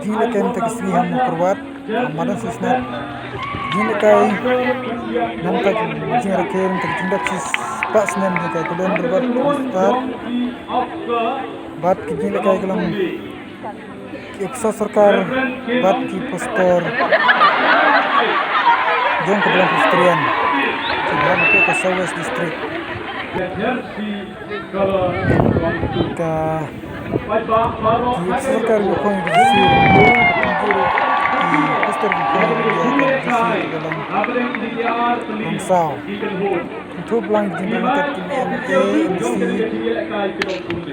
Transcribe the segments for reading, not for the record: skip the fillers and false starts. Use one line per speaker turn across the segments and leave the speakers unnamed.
Jila kain tak segi ham kurwat amaran sisnat jila kai nam tak jira kain tak tindak sis pas nem jika kulen berbat start bat ki jila kai kelam eksa sarkar bat ki poster jong ke dalam pedestrian sebelum itu ke Southwest District ka eksa sarkar bukan berdisi poster bukan berdisi dalam bangsau untuk belang jengka MC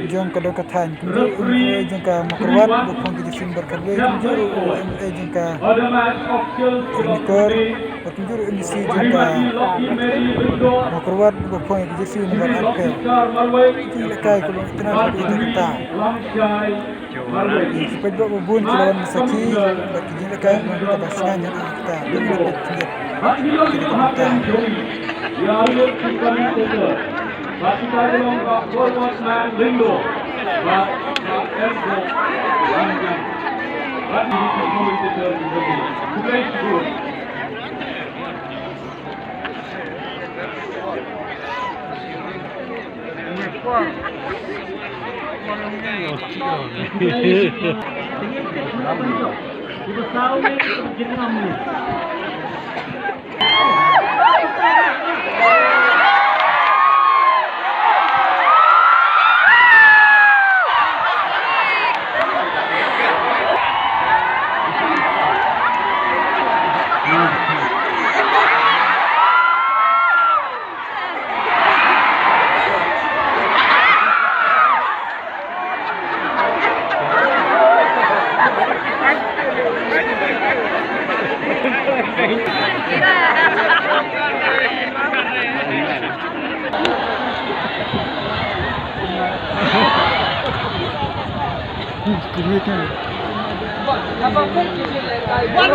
jong ke dokatan kemudian jengka makrwat bukan berdisi berkerja kemudian jengka furnitur kemudian MC jengka makrwat bukan berdisi nomor apel itu lekai kalau internal kita supaya dua bubun kelawan masaki bagi lekai kita basnya kita dengan kita
Dialog bukan itu. Bagi tolong Pak Forwardman Lindo, Pak Ergo, Lanjang. Bagi komite terjadi. Bukan itu. Ibu tahu ni jenam ni.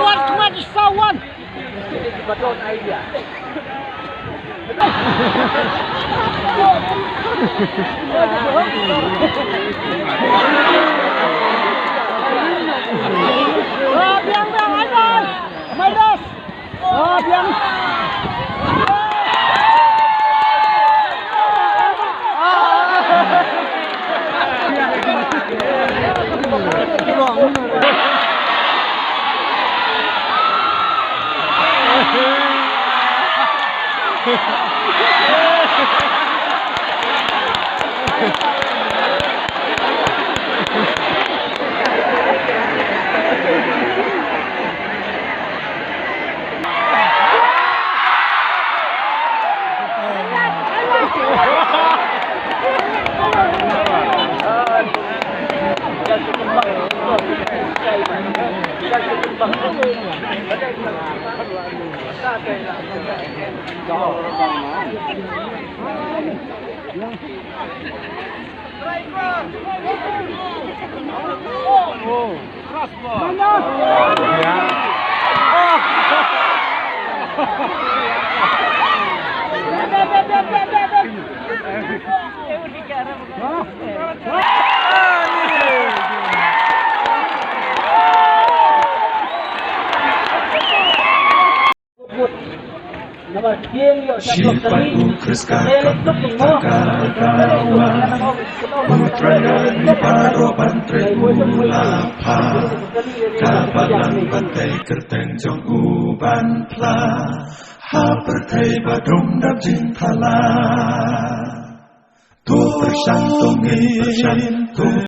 One, come on, just foul one. Biang, Maidas. Biang.
Sifat ukriskan kawan Putraya di paroban tregulapa Kabalan bantai kerteng jong uban pla Hapertai badung dap jintala Tu persang tungin persang tu